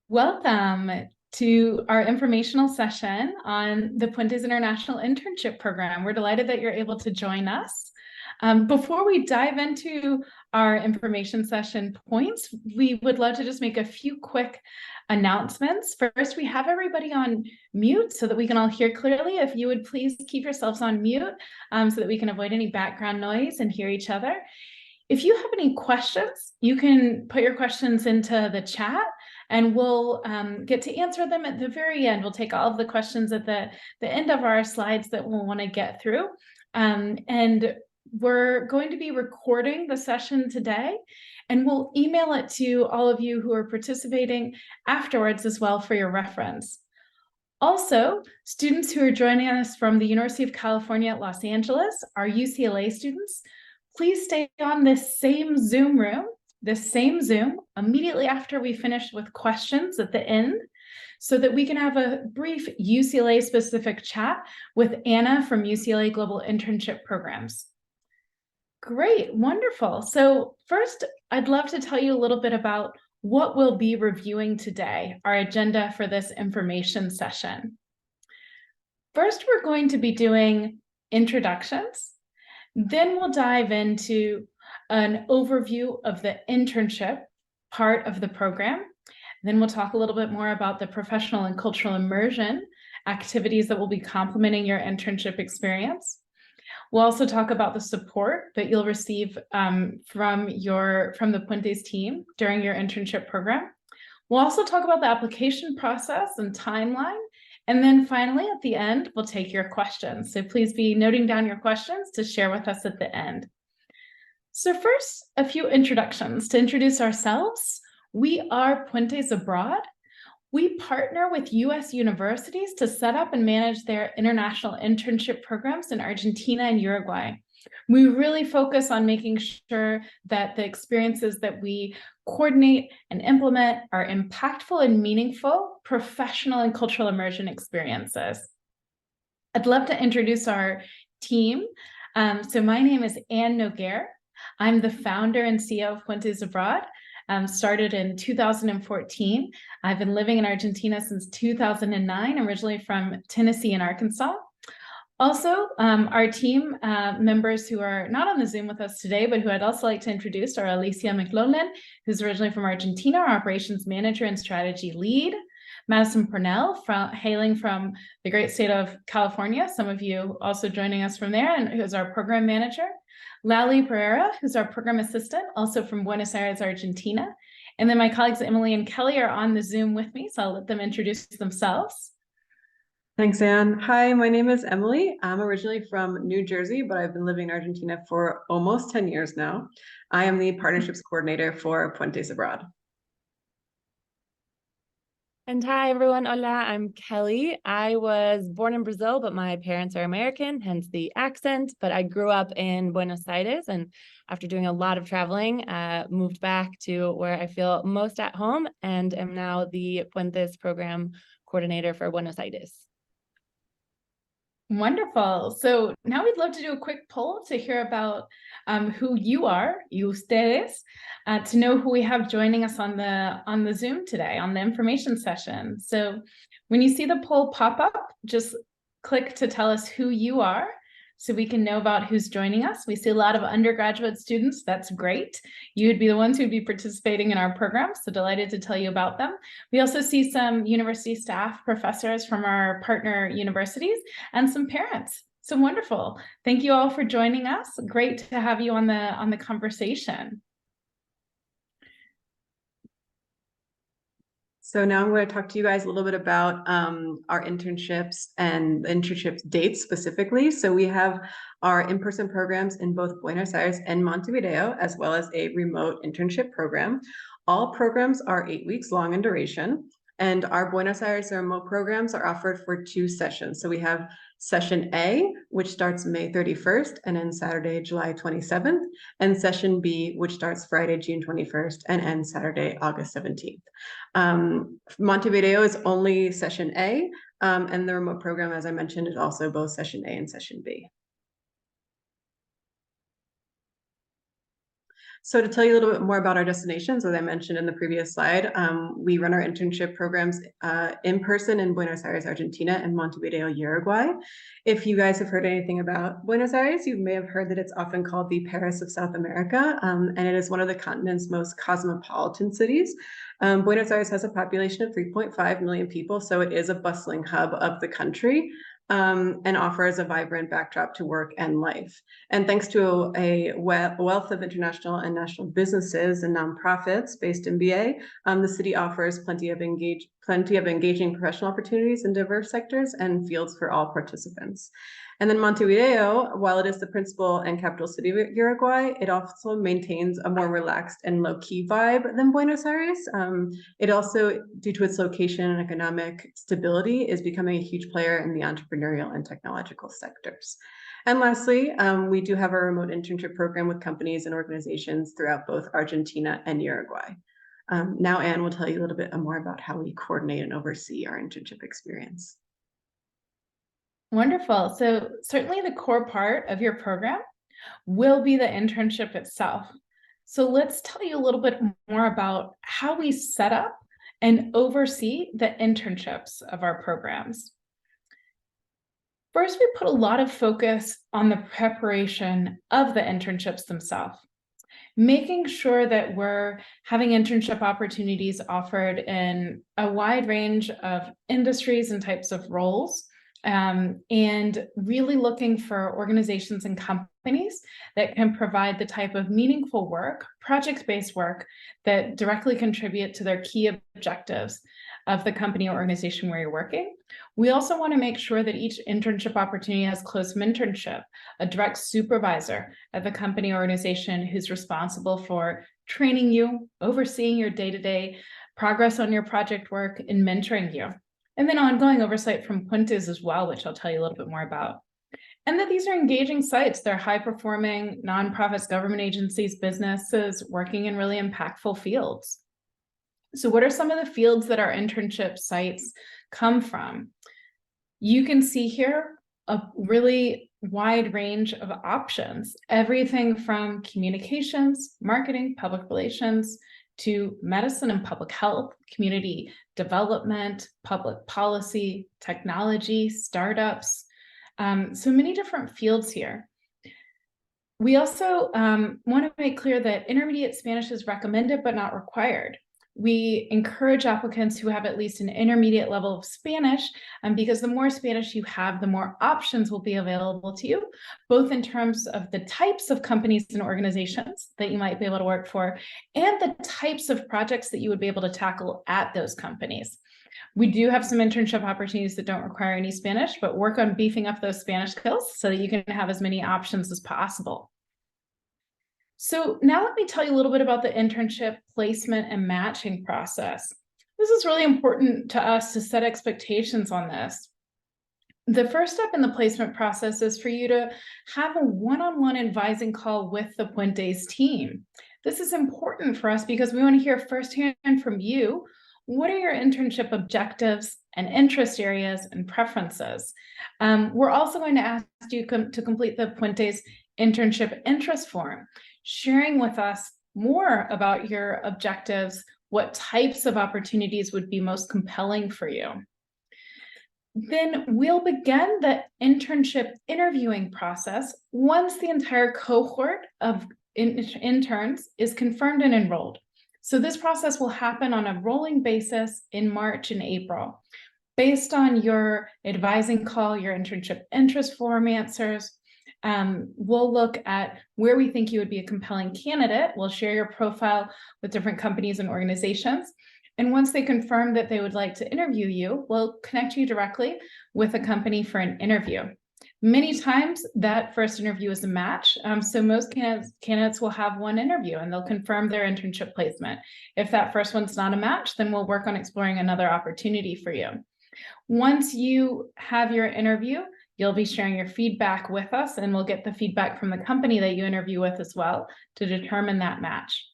Welcome to our informational session on the Puentes International Internship Program. We're delighted that you're able to join us. Before we dive into our information session points, we would love to just make a few quick announcements. First, we have everybody on mute so that we can all hear clearly. If you would please keep yourselves on mute so that we can avoid any background noise and hear each other. If you have any questions, you can put your questions into the chat and we'll get to answer them at the very end. We'll take all of the questions at the end of our slides that we'll want to get through. And we're going to be recording the session today, and we'll email it to all of you who are participating afterwards as well for your reference. Also, students who are joining us from the University of California at Los Angeles, our UCLA students, please stay on this same Zoom immediately after we finish with questions at the end so that we can have a brief UCLA specific chat with Anna from UCLA Global Internship Programs. Great, wonderful. So first, I'd love to tell you a little bit about what we'll be reviewing today, our agenda for this information session. First, we're going to be doing introductions. Then we'll dive into an overview of the internship part of the program. Then we'll talk a little bit more about the professional and cultural immersion activities that will be complementing your internship experience. We'll also talk about the support that you'll receive from the Puentes team during your internship program. We'll also talk about the application process and timeline. And then finally, at the end, we'll take your questions. So please be noting down your questions to share with us at the end. So first, a few introductions. To introduce ourselves, we are Puentes Abroad. We partner with US universities to set up and manage their international internship programs in Argentina and Uruguay. We really focus on making sure that the experiences that we coordinate and implement are impactful and meaningful professional and cultural immersion experiences. I'd love to introduce our team. So my name is Anne Noguer. I'm the founder and CEO of Puentes Abroad. Started in 2014. I've been living in Argentina since 2009, originally from Tennessee and Arkansas. Also, our team members who are not on the Zoom with us today, but who I'd also like to introduce are Alicia McLaughlin, who's originally from Argentina, our operations manager and strategy lead. Madison Purnell, hailing from the great state of California, some of you also joining us from there, and who's our program manager. Lally Pereira, who's our program assistant, also from Buenos Aires, Argentina. And then my colleagues Emily and Kelly are on the Zoom with me, so I'll let them introduce themselves. Thanks, Anne. Hi, my name is Emily. I'm originally from New Jersey, but I've been living in Argentina for almost 10 years now. I am the partnerships coordinator for Puentes Abroad. And hi, everyone. Hola, I'm Kelly. I was born in Brazil, but my parents are American, hence the accent. But I grew up in Buenos Aires, and after doing a lot of traveling, moved back to where I feel most at home and am now the Puentes program coordinator for Buenos Aires. Wonderful. So now we'd love to do a quick poll to hear about who you are, ustedes, to know who we have joining us on the Zoom today, on the information session. So when you see the poll pop up, just click to tell us who you are so we can know about who's joining us. We see a lot of undergraduate students. That's great. You would be the ones who'd be participating in our program, so delighted to tell you about them. We also see some university staff, professors from our partner universities, and some parents. So wonderful. Thank you all for joining us. Great to have you on the conversation. So now I'm going to talk to you guys a little bit about our internships and internship dates specifically. So we have our in-person programs in both Buenos Aires and Montevideo, as well as a remote internship program. All programs are 8 weeks long in duration, and our Buenos Aires remote programs are offered for 2 sessions. So we have Session A, which starts May 31st and ends Saturday, July 27th, and Session B, which starts Friday, June 21st and ends Saturday, August 17th. Montevideo is only Session A, and the remote program, as I mentioned, is also both Session A and Session B. So to tell you a little bit more about our destinations, as I mentioned in the previous slide, we run our internship programs in person in Buenos Aires, Argentina, and Montevideo, Uruguay. If you guys have heard anything about Buenos Aires, you may have heard that it's often called the Paris of South America, and it is one of the continent's most cosmopolitan cities. Buenos Aires has a population of 3.5 million people, so it is a bustling hub of the country. And offers a vibrant backdrop to work and life. And thanks to a wealth of international and national businesses and nonprofits based in BA, the city offers plenty of engaging professional opportunities in diverse sectors and fields for all participants. And then Montevideo, while it is the principal and capital city of Uruguay, it also maintains a more relaxed and low-key vibe than Buenos Aires. It also, due to its location and economic stability, is becoming a huge player in the entrepreneurial and technological sectors. And lastly, we do have a remote internship program with companies and organizations throughout both Argentina and Uruguay. Now Anne will tell you a little bit more about how we coordinate and oversee our internship experience. Wonderful. So certainly the core part of your program will be the internship itself. So let's tell you a little bit more about how we set up and oversee the internships of our programs. First, we put a lot of focus on the preparation of the internships themselves, making sure that we're having internship opportunities offered in a wide range of industries and types of roles. And really looking for organizations and companies that can provide the type of meaningful work, project-based work that directly contribute to their key objectives of the company or organization where you're working. We also want to make sure that each internship opportunity has close mentorship, a direct supervisor at the company or organization who's responsible for training you, overseeing your day-to-day progress on your project work, and mentoring you. And then ongoing oversight from Puentes as well, which I'll tell you a little bit more about. And that these are engaging sites. They're high-performing nonprofits, government agencies, businesses working in really impactful fields. So what are some of the fields that our internship sites come from? You can see here a really wide range of options, everything from communications, marketing, public relations, to medicine and public health, community development, public policy, technology, startups, so many different fields here. We also want to make clear that intermediate Spanish is recommended but not required. We encourage applicants who have at least an intermediate level of Spanish, because the more Spanish you have, the more options will be available to you, both in terms of the types of companies and organizations that you might be able to work for, and the types of projects that you would be able to tackle at those companies. We do have some internship opportunities that don't require any Spanish, but work on beefing up those Spanish skills so that you can have as many options as possible. So now let me tell you a little bit about the internship placement and matching process. This is really important to us to set expectations on this. The first step in the placement process is for you to have a one-on-one advising call with the Puentes team. This is important for us because we want to hear firsthand from you. What are your internship objectives and interest areas and preferences? We're also going to ask you to complete the Puentes internship interest form, sharing with us more about your objectives, what types of opportunities would be most compelling for you. Then we'll begin the internship interviewing process once the entire cohort of interns is confirmed and enrolled. So this process will happen on a rolling basis in March and April. Based on your advising call, your internship interest form answers, we'll look at where we think you would be a compelling candidate. We'll share your profile with different companies and organizations. And once they confirm that they would like to interview you, we'll connect you directly with a company for an interview. Many times that first interview is a match. So most candidates will have one interview and they'll confirm their internship placement. If that first one's not a match, then we'll work on exploring another opportunity for you. Once you have your interview, you'll be sharing your feedback with us, and we'll get the feedback from the company that you interview with as well to determine that match.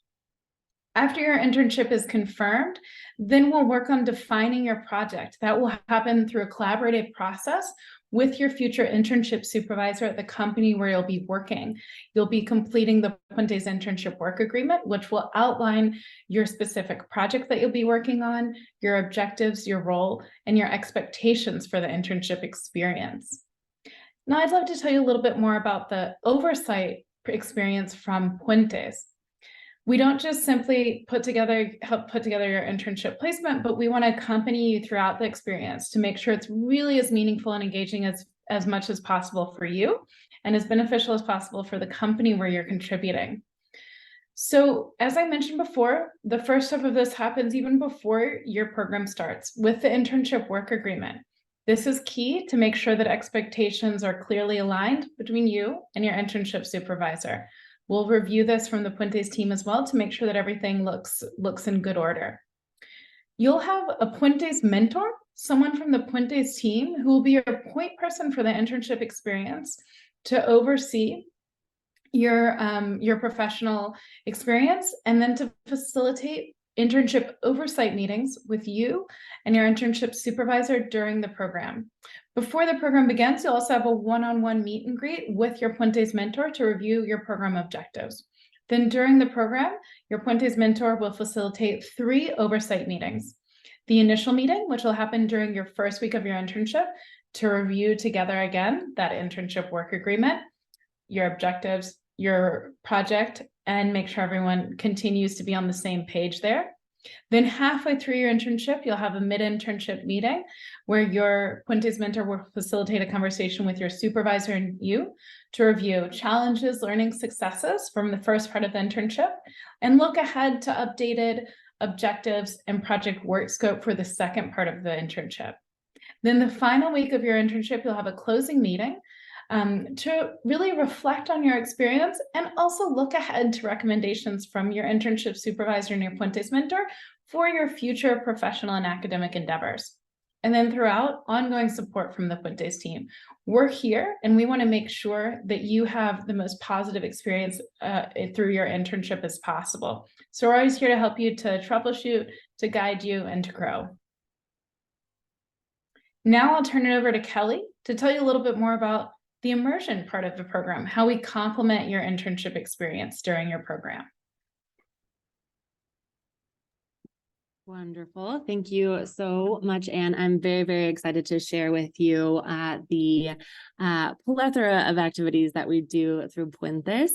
After your internship is confirmed, then we'll work on defining your project. That will happen through a collaborative process with your future internship supervisor at the company where you'll be working. You'll be completing the Puentes internship work agreement, which will outline your specific project that you'll be working on, your objectives, your role, and your expectations for the internship experience. Now, I'd love to tell you a little bit more about the oversight experience from Puentes. We don't just simply help put together your internship placement, but we want to accompany you throughout the experience to make sure it's really as meaningful and engaging as much as possible for you and as beneficial as possible for the company where you're contributing. So as I mentioned before, the first step of this happens even before your program starts with the internship work agreement. This is key to make sure that expectations are clearly aligned between you and your internship supervisor. We'll review this from the Puentes team as well to make sure that everything looks in good order. You'll have a Puentes mentor, someone from the Puentes team who will be your point person for the internship experience to oversee your professional experience and then to facilitate internship oversight meetings with you and your internship supervisor during the program. Before the program begins, you'll also have a one-on-one meet and greet with your Puentes mentor to review your program objectives. Then during the program, your Puentes mentor will facilitate 3 oversight meetings. The initial meeting, which will happen during your first week of your internship, to review together again that internship work agreement, your objectives, your project, and make sure everyone continues to be on the same page there. Then halfway through your internship, you'll have a mid-internship meeting where your Puentes mentor will facilitate a conversation with your supervisor and you to review challenges, learning successes from the first part of the internship, and look ahead to updated objectives and project work scope for the second part of the internship. Then the final week of your internship, you'll have a closing meeting to really reflect on your experience and also look ahead to recommendations from your internship supervisor and your Puentes mentor for your future professional and academic endeavors. And then throughout, ongoing support from the Puentes team. We're here and we want to make sure that you have the most positive experience through your internship as possible. So we're always here to help you to troubleshoot, to guide you, and to grow. Now I'll turn it over to Kelly to tell you a little bit more about the immersion part of the program, how we complement your internship experience during your program. Wonderful. Thank you so much, Anne. I'm very, very excited to share with you the plethora of activities that we do through Puentes.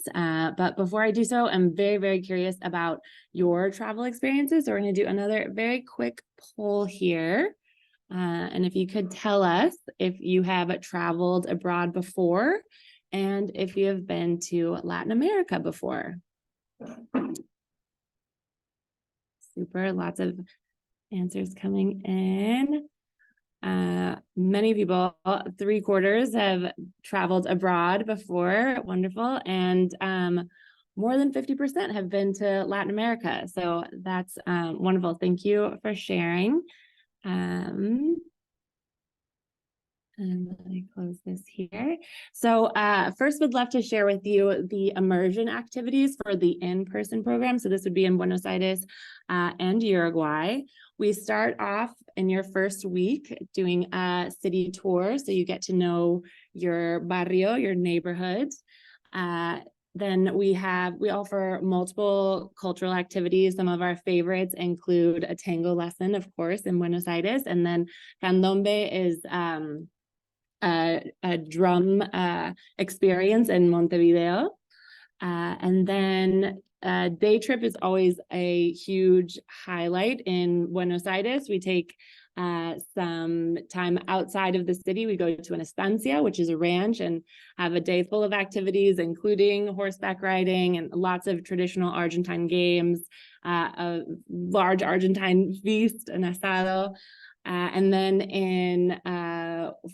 But before I do so, I'm very, very curious about your travel experiences. So we're going to do another very quick poll here. And if you could tell us if you have traveled abroad before and if you have been to Latin America before. Super, lots of answers coming in. Many people, 3/4 have traveled abroad before. Wonderful. And more than 50% have been to Latin America. So that's wonderful. Thank you for sharing. And let me close this here. So first, would love to share with you the immersion activities for the in-person program. So this would be in Buenos Aires and Uruguay. We start off in your first week doing a city tour. So you get to know your barrio, your neighborhood. Then we offer multiple cultural activities. Some of our favorites include a tango lesson, of course, in Buenos Aires. And then candombe is a drum experience in Montevideo. And then a day trip is always a huge highlight in Buenos Aires. We take some time outside of the city. We go to an estancia, which is a ranch, and have a day full of activities, including horseback riding and lots of traditional Argentine games, a large Argentine feast, an asado. And then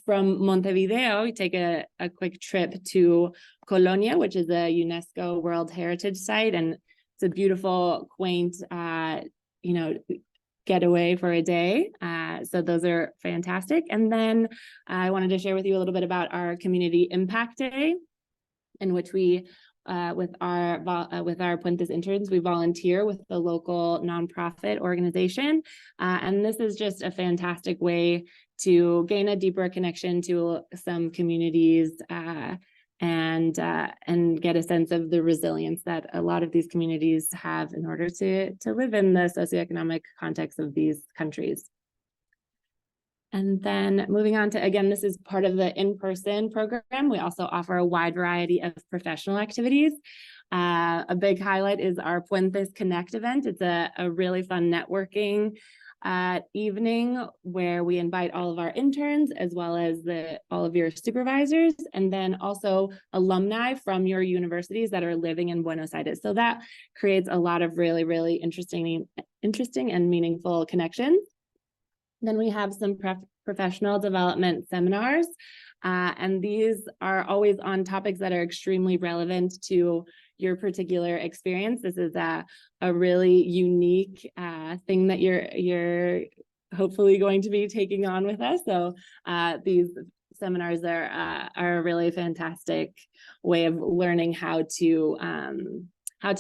from Montevideo, we take a quick trip to Colonia, which is a UNESCO World Heritage Site. And it's a beautiful, quaint, getaway for a day. So those are fantastic. And then I wanted to share with you a little bit about our Community Impact Day, in which we with our Puentes interns. We volunteer with the local nonprofit organization, and this is just a fantastic way to gain a deeper connection to some communities and get a sense of the resilience that a lot of these communities have in order to live in the socioeconomic context of these countries. And then moving on to, again, this is part of the in-person program. We also offer a wide variety of professional activities. A big highlight is our Puentes Connect event. It's a really fun networking evening where we invite all of our interns as well as all of your supervisors, and then also alumni from your universities that are living in Buenos Aires. So that creates a lot of really, really interesting and meaningful connections. Then we have some professional development seminars, and these are always on topics that are extremely relevant to your particular experience. This is a really unique thing that you're hopefully going to be taking on with us. So these seminars are a really fantastic way of learning how to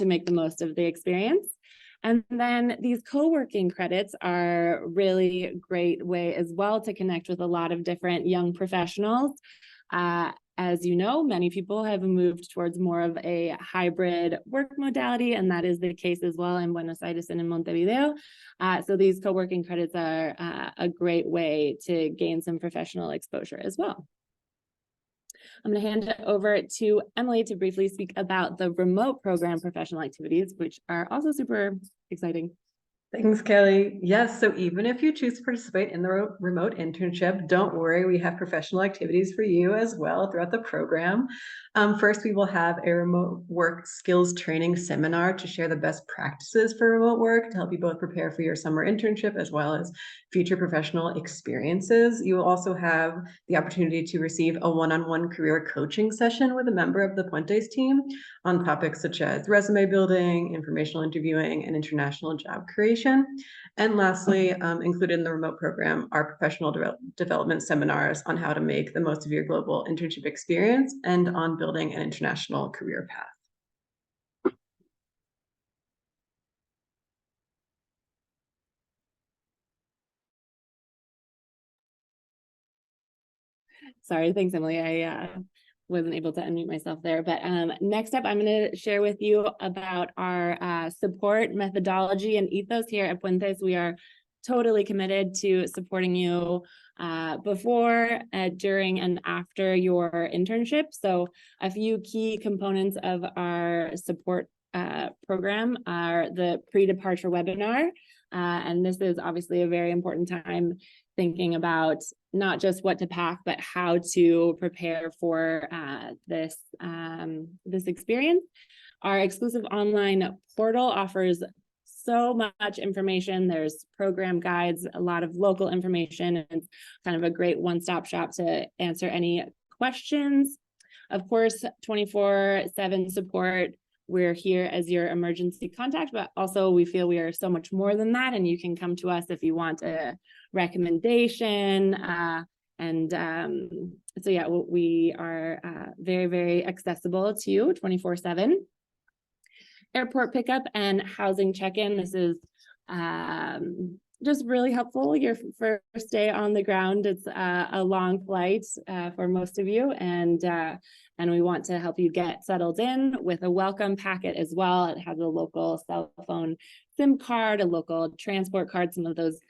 make the most of the experience. And then these co-working credits are really a great way as well to connect with a lot of different young professionals. As you know, many people have moved towards more of a hybrid work modality, and that is the case as well in Buenos Aires and in Montevideo. So these co-working credits are a great way to gain some professional exposure as well. I'm going to hand it over to Emily to briefly speak about the remote program professional activities, which are also super exciting. Thanks, Kelly. Yes, so even if you choose to participate in the remote internship, don't worry, we have professional activities for you as well throughout the program. First, we will have a remote work skills training seminar to share the best practices for remote work to help you both prepare for your summer internship as well as future professional experiences. You will also have the opportunity to receive a one-on-one career coaching session with a member of the Puentes team on topics such as resume building, informational interviewing, and international job creation. And lastly, included in the remote program are professional development seminars on how to make the most of your global internship experience and on building an international career path. Sorry, thanks, Emily. I wasn't able to unmute myself there. But next up, I'm going to share with you about our support methodology and ethos here at Puentes. We are totally committed to supporting you before, during, and after your internship. So a few key components of our support program are the pre-departure webinar. And this is obviously a very important time thinking about not just what to pack, but how to prepare for this experience. Our exclusive online portal offers so much information. There's program guides, a lot of local information, and kind of a great one-stop shop to answer any questions. Of course, 24/7 support. We're here as your emergency contact, but also we feel we are so much more than that, and you can come to us if you want a recommendation. So yeah, we are very, very accessible to you 24/7. Airport pickup and housing check-in. This is just really helpful. Your first day on the ground, it's a long flight for most of you, and we want to help you get settled in with a welcome packet as well. It has a local cell phone SIM card, a local transport card, some of those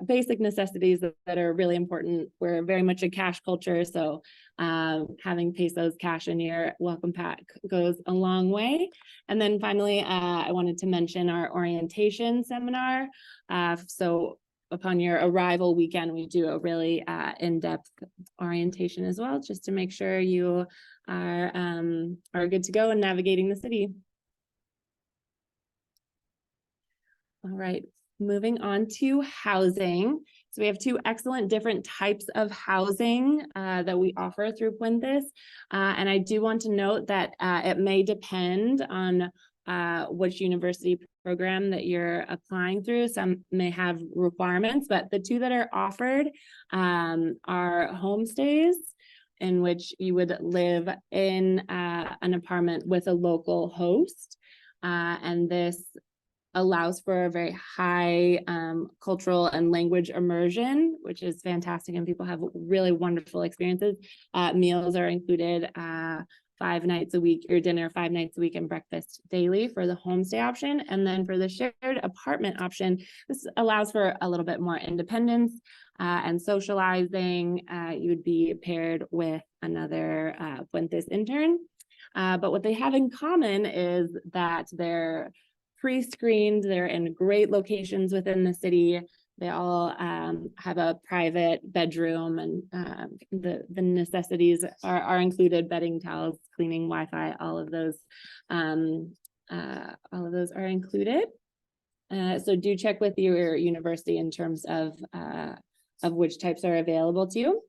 basic necessities that are really important. We're very much a cash culture, so having pesos cash in your welcome pack goes a long way. And then finally, I wanted to mention our orientation seminar. So upon your arrival weekend, we do a really in-depth orientation as well, just to make sure you are good to go in navigating the city. All right. Moving on to housing. So we have two excellent different types of housing that we offer through Puentes. And I do want to note that it may depend on which university program that you're applying through. Some may have requirements, but the two that are offered are homestays in which you would live in an apartment with a local host. And this allows for a very high cultural and language immersion, which is fantastic, and people have really wonderful experiences. Meals are included 5 nights a week, your dinner 5 nights a week, and breakfast daily for the homestay option. And then for the shared apartment option, this allows for a little bit more independence and socializing. You would be paired with another Puentes intern. But what they have in common is that they're pre-screened, they're in great locations within the city. They all have a private bedroom, and the necessities are included: bedding, towels, cleaning, Wi-Fi. All of those are included. So do check with your university in terms of which types are available to you.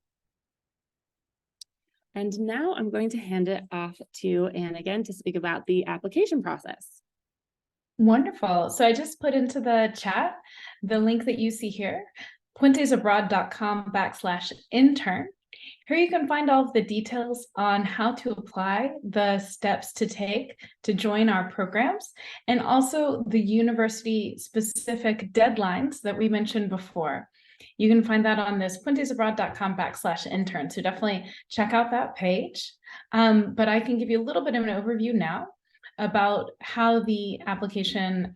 And now I'm going to hand it off to Anne again to speak about the application process. Wonderful. So I just put into the chat the link that you see here, puentesabroad.com/intern. Here you can find all of the details on how to apply, the steps to take to join our programs, and also the university-specific deadlines that we mentioned before. You can find that on this puentesabroad.com/intern. So definitely check out that page. But I can give you a little bit of an overview now about how the application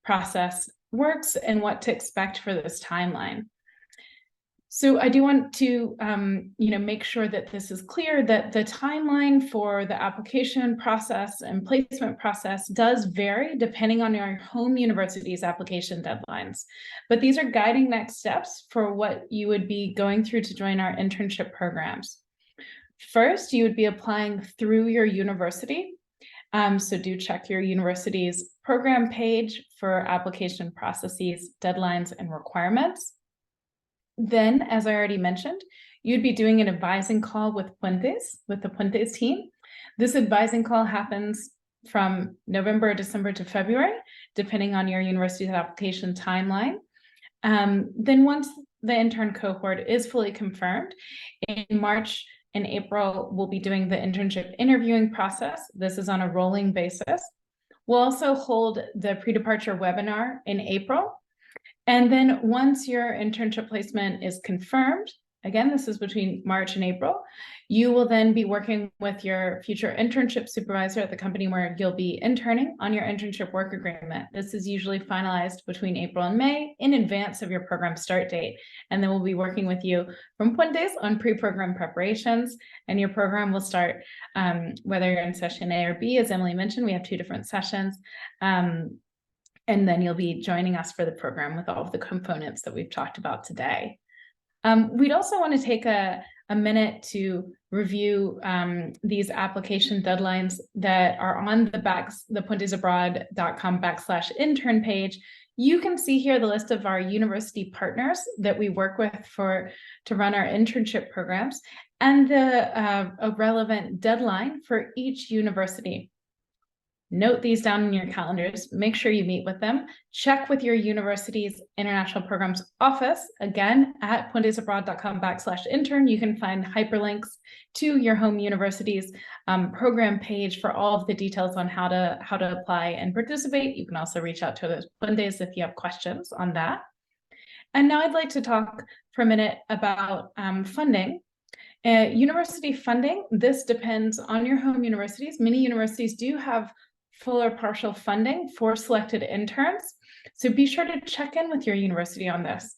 process works and what to expect for this timeline. So I do want to make sure that this is clear, that the timeline for the application process and placement process does vary depending on your home university's application deadlines. But these are guiding next steps for what you would be going through to join our internship programs. First, you would be applying through your university. So do check your university's program page for application processes, deadlines, and requirements. Then, as I already mentioned, you'd be doing an advising call with the Puentes team. This advising call happens from November, December to February, depending on your university's application timeline. Then once the intern cohort is fully confirmed, in March and April, we'll be doing the internship interviewing process. This is on a rolling basis. We'll also hold the pre-departure webinar in April. And then once your internship placement is confirmed, again, this is between March and April, you will then be working with your future internship supervisor at the company where you'll be interning on your internship work agreement. This is usually finalized between April and May in advance of your program start date. And then we'll be working with you from Puentes on pre-program preparations, and your program will start whether you're in session A or B. As Emily mentioned, we have 2 different sessions. And then you'll be joining us for the program with all of the components that we've talked about today. We'd also want to take a minute to review these application deadlines that are on the puentesabroad.com/intern page. You can see here the list of our university partners that we work with to run our internship programs, and a relevant deadline for each university. Note these down in your calendars. Make sure you meet with them. Check with your university's international programs office. Again, at puentesabroad.com/intern, you can find hyperlinks to your home university's program page for all of the details on how to apply and participate. You can also reach out to those Puentes if you have questions on that. And now I'd like to talk for a minute about funding. University funding, this depends on your home universities. Many universities do have full or partial funding for selected interns. So be sure to check in with your university on this.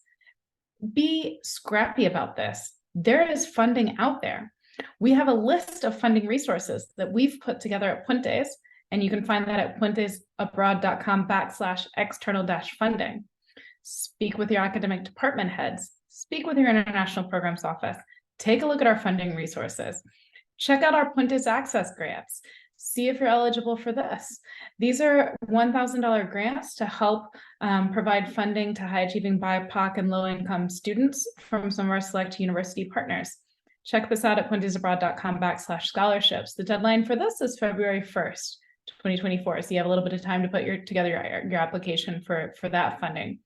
Be scrappy about this. There is funding out there. We have a list of funding resources that we've put together at Puentes, and you can find that at puentesabroad.com/external-funding. Speak with your academic department heads. Speak with your international programs office. Take a look at our funding resources. Check out our Puentes Access grants. See if you're eligible for this. These are $1,000 grants to help provide funding to high-achieving BIPOC and low-income students from some of our select university partners. Check this out at puentesabroad.com/scholarships. The deadline for this is February 1st, 2024. So you have a little bit of time to put together your application for that funding.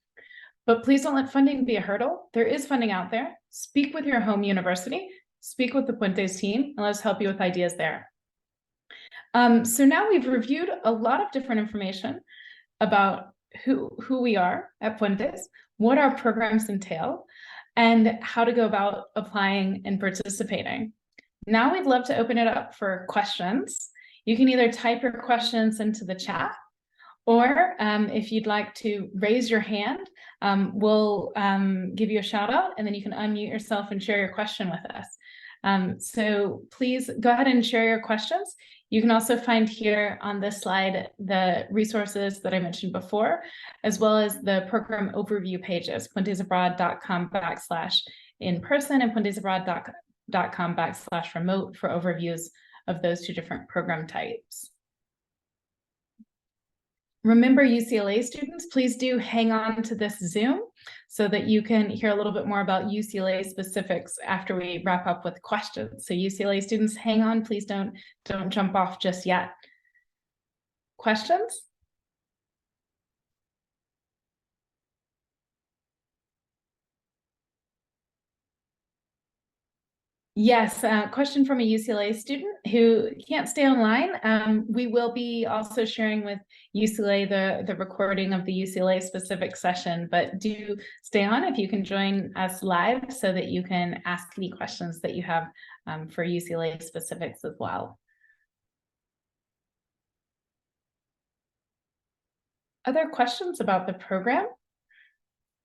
But please don't let funding be a hurdle. There is funding out there. Speak with your home university. speak with the Puentes team and let us help you with ideas there. So now we've reviewed a lot of different information about who we are at Puentes, what our programs entail, and how to go about applying and participating. Now we'd love to open it up for questions. You can either type your questions into the chat, or if you'd like to raise your hand, we'll give you a shout out, and then you can unmute yourself and share your question with us. So please go ahead and share your questions. You can also find here on this slide the resources that I mentioned before, as well as the program overview pages, puentesabroad.com/in-person and puentesabroad.com/remote for overviews of those two different program types. Remember, UCLA students, please do hang on to this Zoom so that you can hear a little bit more about UCLA specifics after we wrap up with questions. So UCLA students, hang on, please don't jump off just yet. Questions? Yes, question from a UCLA student who can't stay online. We will be also sharing with UCLA the recording of the UCLA specific session, but do stay on if you can join us live so that you can ask any questions that you have for UCLA specifics as well. Other questions about the program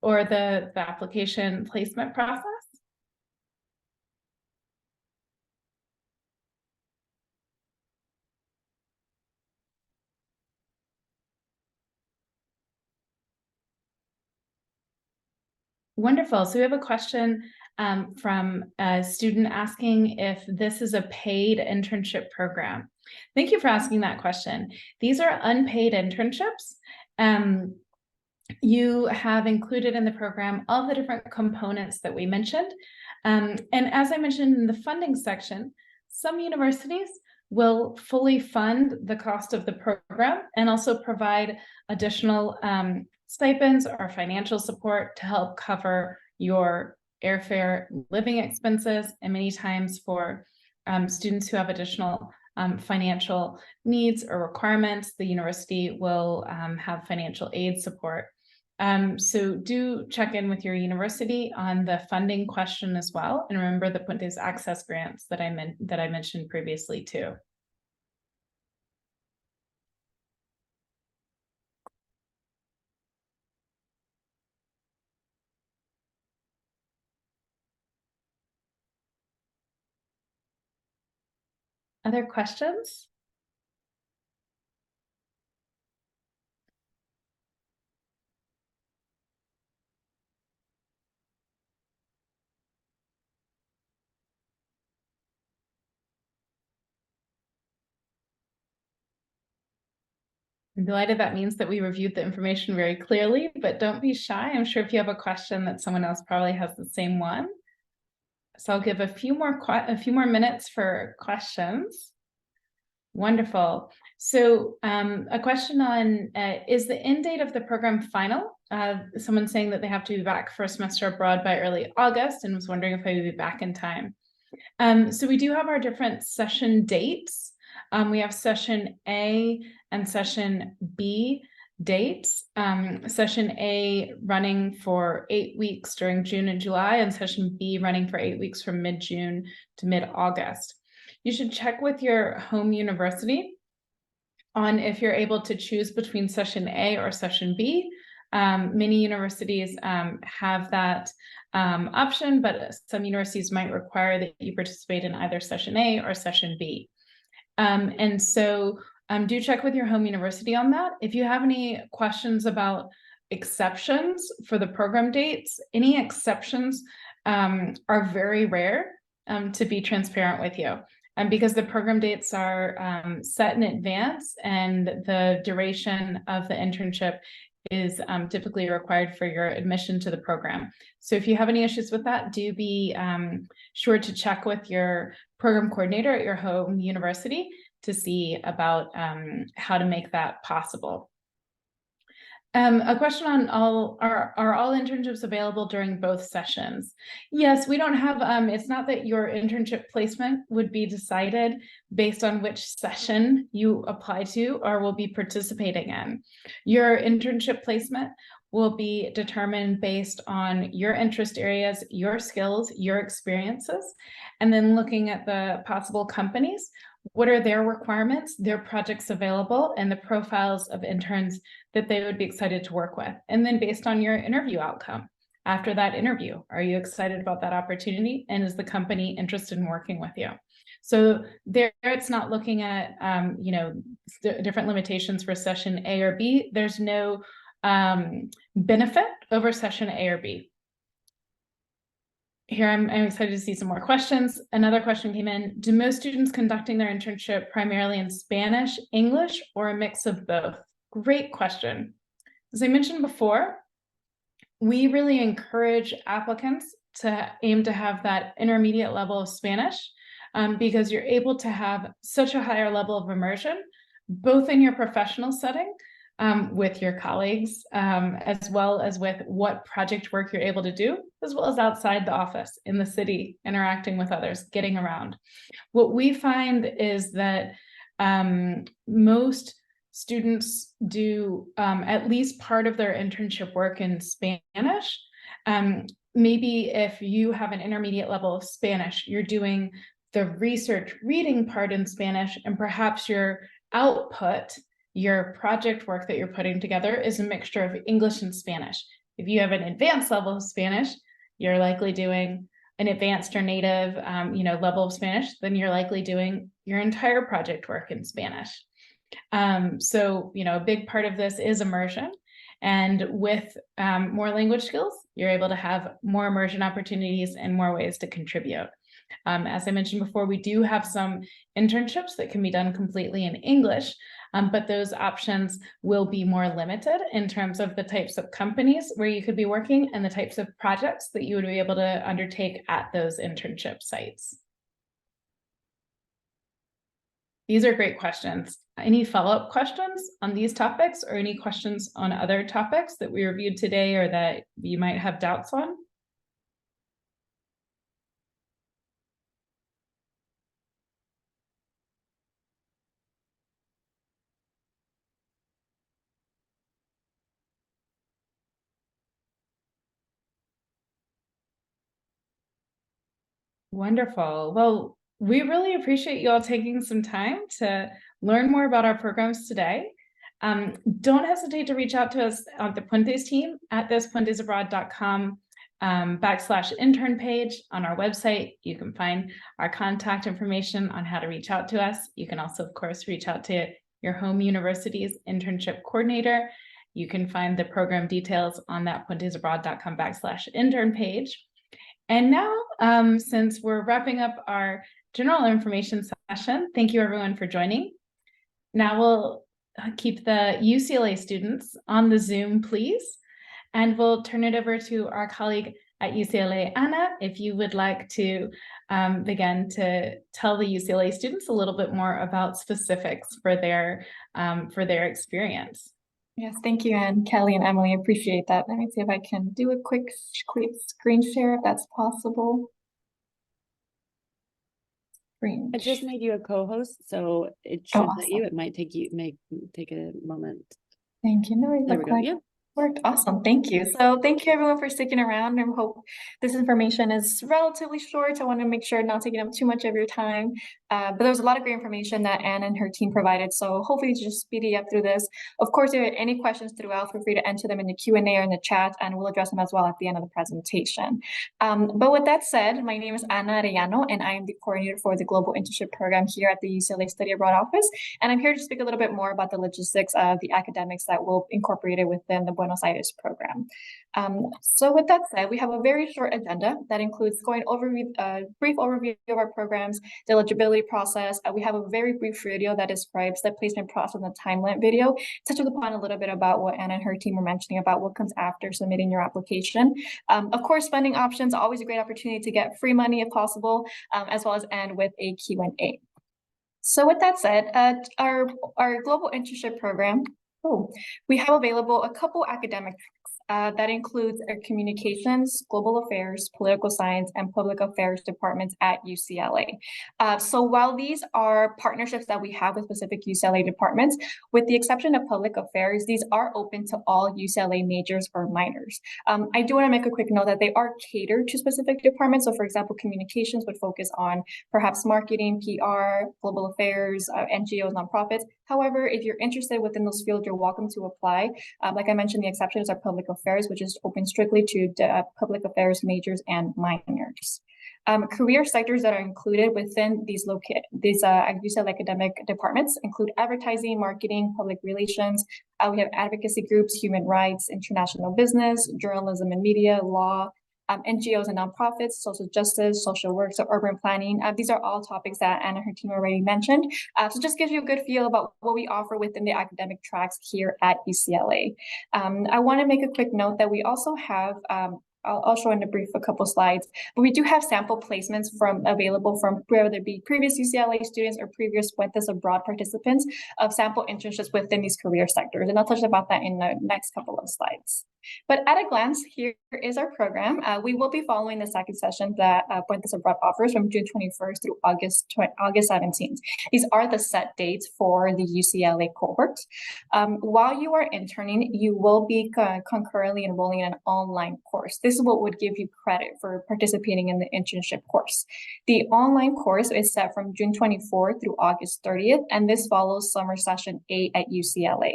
or the application placement process? Wonderful. So we have a question from a student asking if this is a paid internship program. Thank you for asking that question. These are unpaid internships. You have included in the program all the different components that we mentioned. And as I mentioned in the funding section, some universities will fully fund the cost of the program and also provide additional stipends or financial support to help cover your airfare, living expenses, and many times for students who have additional financial needs or requirements, the university will have financial aid support. So do check in with your university on the funding question as well, and remember the Puentes Access grants that I mentioned previously too. Other questions? I'm delighted that means that we reviewed the information very clearly, but don't be shy. I'm sure if you have a question that someone else probably has the same one. So I'll give a few more minutes for questions. Wonderful. So a question on, is the end date of the program final? Someone saying that they have to be back for a semester abroad by early August and was wondering if I would be back in time. So we do have our different session dates. We have session A and session B dates. Session A running for 8 weeks during June and July, and session B running for 8 weeks from mid-June to mid-August. You should check with your home university on if you're able to choose between session A or session B. Many universities have that option, but some universities might require that you participate in either session A or session B. And so do check with your home university on that. If you have any questions about exceptions for the program dates, any exceptions are very rare, to be transparent with you. Because the program dates are set in advance and the duration of the internship is typically required for your admission to the program. So if you have any issues with that, do be sure to check with your program coordinator at your home university to see about how to make that possible. A question on are all internships available during both sessions? Yes, we don't have, it's not that your internship placement would be decided based on which session you apply to or will be participating in. Your internship placement will be determined based on your interest areas, your skills, your experiences, and then looking at the possible companies. What are their requirements, their projects available, and the profiles of interns that they would be excited to work with. And then based on your interview outcome, after that interview, are you excited about that opportunity? And is the company interested in working with you? So there, it's not looking at, different limitations for session A or B. There's no benefit over session A or B. Here, I'm excited to see some more questions. Another question came in. Do most students conducting their internship primarily in Spanish, English, or a mix of both? Great question. As I mentioned before, we really encourage applicants to aim to have that intermediate level of Spanish because you're able to have such a higher level of immersion, both in your professional setting with your colleagues, as well as with what project work you're able to do, as well as outside the office, in the city, interacting with others, getting around. What we find is that most students do at least part of their internship work in Spanish. Maybe if you have an intermediate level of Spanish, you're doing the research reading part in Spanish, and perhaps your output, your project work that you're putting together is a mixture of English and Spanish. If you have an advanced level of Spanish, you're likely doing an advanced or native level of Spanish, then you're likely doing your entire project work in Spanish. So a big part of this is immersion. And with more language skills, you're able to have more immersion opportunities and more ways to contribute. As I mentioned before, we do have some internships that can be done completely in English, but those options will be more limited in terms of the types of companies where you could be working and the types of projects that you would be able to undertake at those internship sites. These are great questions. Any follow-up questions on these topics or any questions on other topics that we reviewed today or that you might have doubts on? Wonderful. Well, we really appreciate you all taking some time to learn more about our programs today. Don't hesitate to reach out to us on the Puentes team at this puentesabroad.com /intern page on our website. You can find our contact information on how to reach out to us. You can also, of course, reach out to your home university's internship coordinator. You can find the program details on that puentesabroad.com /intern page. And now, since we're wrapping up our general information session, thank you everyone for joining. Now we'll keep the UCLA students on the Zoom, please. And we'll turn it over to our colleague at UCLA, Anna, if you would like to begin to tell the UCLA students a little bit more about specifics for their experience. Yes, thank you, Anne, Kelly, and Emily. Appreciate that. Let me see if I can do a quick screen share if that's possible. I just made you a co-host, so it should let you. It might take a moment. Thank you. No, there we go. Yeah. Worked. Awesome. Thank you. So thank you everyone for sticking around. I hope this information is relatively short. I want to make sure I'm not taking up too much of your time. But there was a lot of great information that Anne and her team provided. So hopefully just speedy up through this. Of course, if there are any questions throughout, feel free to enter them in the Q&A or in the chat, and we'll address them as well at the end of the presentation. But with that said, my name is Ana Arellano, and I am the coordinator for the Global Internship Program here at the UCLA Study Abroad office. And I'm here to speak a little bit more about the logistics of the academics that will be incorporated within the Buenos Aires program. So with that said, we have a very short agenda that includes going over a brief overview of our programs, the eligibility process. We have a very brief video that describes the placement process and the timeline video, touches upon a little bit about what Anna and her team were mentioning about what comes after submitting your application. Of course, funding options, always a great opportunity to get free money if possible, as well as end with a Q&A. So with that said, our global internship program, Oh, we have available a couple academic tracks that includes communications, global affairs, political science, and public affairs departments at UCLA. So while these are partnerships that we have with specific UCLA departments, with the exception of public affairs, these are open to all UCLA majors or minors. I do want to make a quick note that they are catered to specific departments. So for example, communications would focus on perhaps marketing, PR, global affairs, NGOs, nonprofits. However, if you're interested within those fields, you're welcome to apply. Like I mentioned, the exceptions are public affairs, which is open strictly to public affairs majors and minors. Career sectors that are included within these UCLA academic departments include advertising, marketing, public relations. We have advocacy groups, human rights, international business, journalism and media, law, NGOs and nonprofits, social justice, social work, so urban planning. These are all topics that Anna and her team already mentioned. So just gives you a good feel about what we offer within the academic tracks here at UCLA. I want to make a quick note that we also have I'll show in a brief a couple slides, but we do have sample placements available from whether it be previous UCLA students or previous Puentes Abroad participants of sample internships within these career sectors. And I'll touch about that in the next couple of slides. But at a glance, here is our program. We will be following the second session that Puentes Abroad offers from June 21st through August 17th. These are the set dates for the UCLA cohort. While you are interning, you will be concurrently enrolling in an online course. This is what would give you credit for participating in the internship course. The online course is set from June 24th through August 30th, and this follows summer session 8 at UCLA.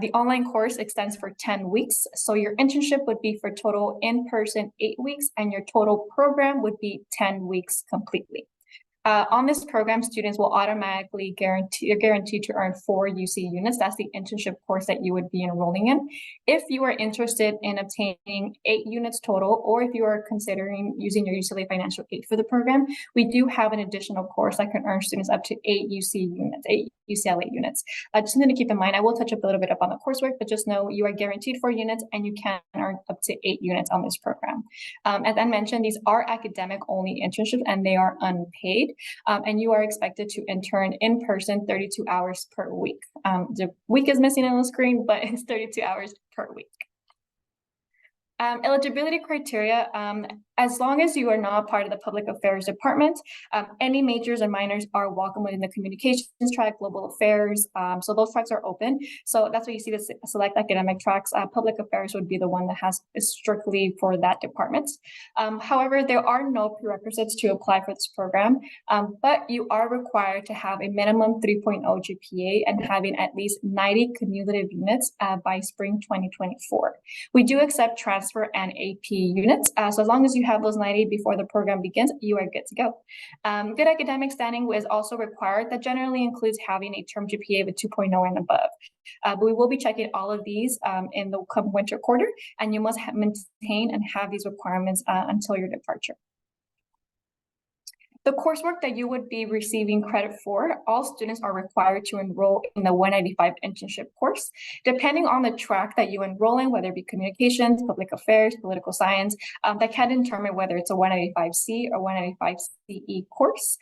The online course extends for 10 weeks. So your internship would be for total in-person 8 weeks, and your total program would be 10 weeks completely. On this program, students will automatically guaranteed to earn 4 UC units. That's the internship course that you would be enrolling in. If you are interested in obtaining 8 units total, or if you are considering using your UCLA financial aid for the program, we do have an additional course that can earn students up to 8 UCLA units. Just something to keep in mind. I will touch a little bit up on the coursework, but just know you are guaranteed 4 units and you can earn up to 8 units on this program. As I mentioned, these are academic only internships and they are unpaid. And you are expected to intern in person 32 hours per week. The week is missing on the screen, but it's 32 hours per week. Eligibility criteria, as long as you are not part of the public affairs department, any majors and minors are welcome within the communications track, global affairs. So those tracks are open. So that's why you see the select academic tracks. Public affairs would be the one that is strictly for that department. However, there are no prerequisites to apply for this program, but you are required to have a minimum 3.0 GPA and having at least 90 cumulative units by spring 2024. We do accept transfer and AP units. So as long as you have those 90 before the program begins, you are good to go. Good academic standing is also required. That generally includes having a term GPA of a 2.0 and above. But we will be checking all of these in the winter quarter, and you must maintain and have these requirements until your departure. The coursework that you would be receiving credit for, all students are required to enroll in the 195 internship course. Depending on the track that you enroll in, whether it be communications, public affairs, political science, that can determine whether it's a 195C or 195CE course.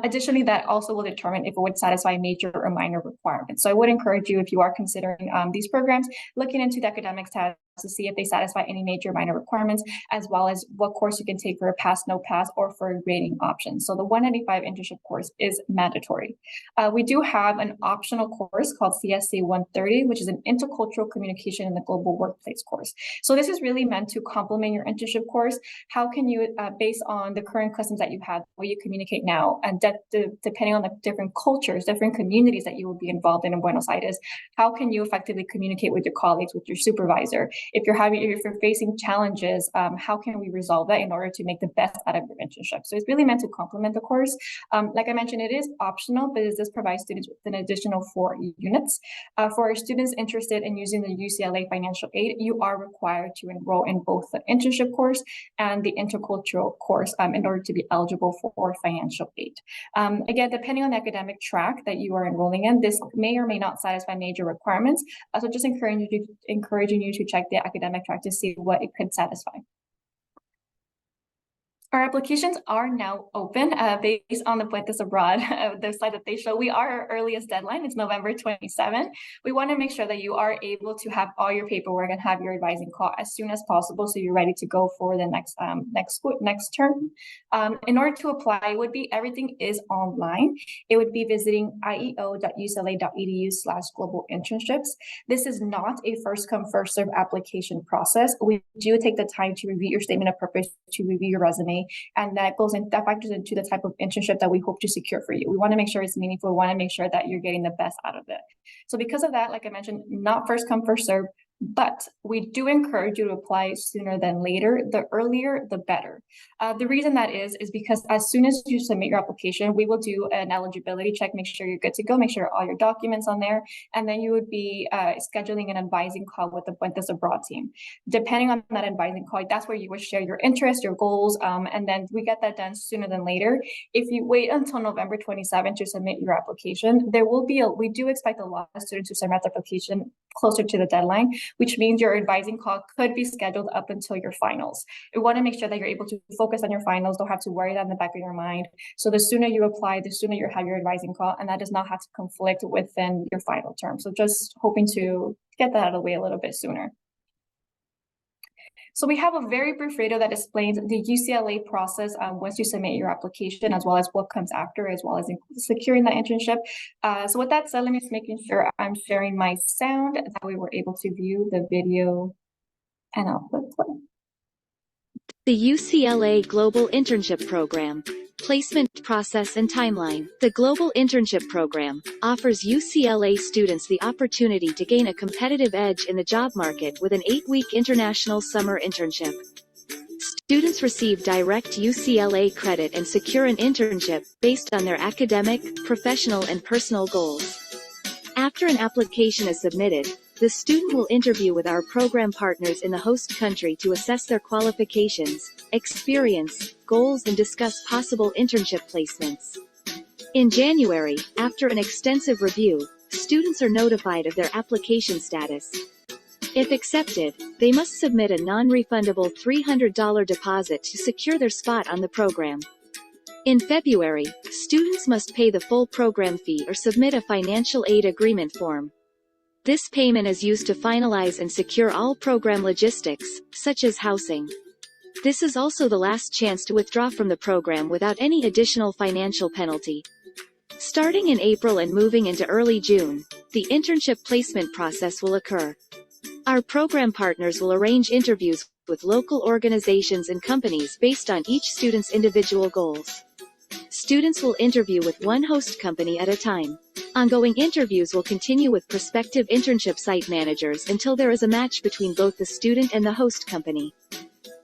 Additionally, that also will determine if it would satisfy major or minor requirements. So I would encourage you, if you are considering these programs, looking into the academic tab to see if they satisfy any major or minor requirements, as well as what course you can take for a pass, no pass, or for a grading option. So the 195 internship course is mandatory. We do have an optional course called CSC 130, which is an intercultural communication in the global workplace course. So this is really meant to complement your internship course. How can you, based on the current customs that you have, where you communicate now, and depending on the different cultures, different communities that you will be involved in Buenos Aires, how can you effectively communicate with your colleagues, with your supervisor? If you're facing challenges, how can we resolve that in order to make the best out of your internship? So it's really meant to complement the course. Like I mentioned, it is optional, but it does provide students with an additional 4 units. For our students interested in using the UCLA financial aid, you are required to enroll in both the internship course and the intercultural course in order to be eligible for financial aid. Again, depending on the academic track that you are enrolling in, this may or may not satisfy major requirements. So just encouraging you to check the academic track to see what it could satisfy. Our applications are now open based on the Puentes Abroad, the slide that they show. We are our earliest deadline. It's November 27th. We want to make sure that you are able to have all your paperwork and have your advising call as soon as possible, so you're ready to go for the next term. In order to apply, everything is online. It would be visiting ieo.ucla.edu/global internships. This is not a first come first serve application process. We do take the time to review your statement of purpose, to review your resume, and that factors into the type of internship that we hope to secure for you. We want to make sure it's meaningful. We want to make sure that you're getting the best out of it. So because of that, like I mentioned, not first come first serve, but we do encourage you to apply sooner than later. The earlier, the better. The reason that is because as soon as you submit your application, we will do an eligibility check, make sure you're good to go, make sure all your documents on there, and then you would be scheduling an advising call with the Puentes Abroad team. Depending on that advising call, that's where you would share your interests, your goals, and then we get that done sooner than later. If you wait until November 27th to submit your application, we do expect a lot of students to submit the application closer to the deadline, which means your advising call could be scheduled up until your finals. We want to make sure that you're able to focus on your finals, don't have to worry that in the back of your mind. So the sooner you apply, the sooner you have your advising call, and that does not have to conflict within your final term. So just hoping to get that out of the way a little bit sooner. So we have a very brief video that explains the UCLA process once you submit your application, as well as what comes after, as well as securing that internship. So with that said, let me just making sure I'm sharing my sound, that way we're able to view the video, and I'll click play. The UCLA Global Internship Program. Placement process and timeline. The Global Internship Program offers UCLA students the opportunity to gain a competitive edge in the job market with an 8-week international summer internship. Students receive direct UCLA credit and secure an internship based on their academic, professional, and personal goals. After an application is submitted, the student will interview with our program partners in the host country to assess their qualifications, experience, goals, and discuss possible internship placements. In January, after an extensive review, students are notified of their application status. If accepted, they must submit a non-refundable $300 deposit to secure their spot on the program. In February, students must pay the full program fee or submit a financial aid agreement form. This payment is used to finalize and secure all program logistics, such as housing. This is also the last chance to withdraw from the program without any additional financial penalty. Starting in April and moving into early June, the internship placement process will occur. Our program partners will arrange interviews with local organizations and companies based on each student's individual goals. Students will interview with one host company at a time. Ongoing interviews will continue with prospective internship site managers until there is a match between both the student and the host company.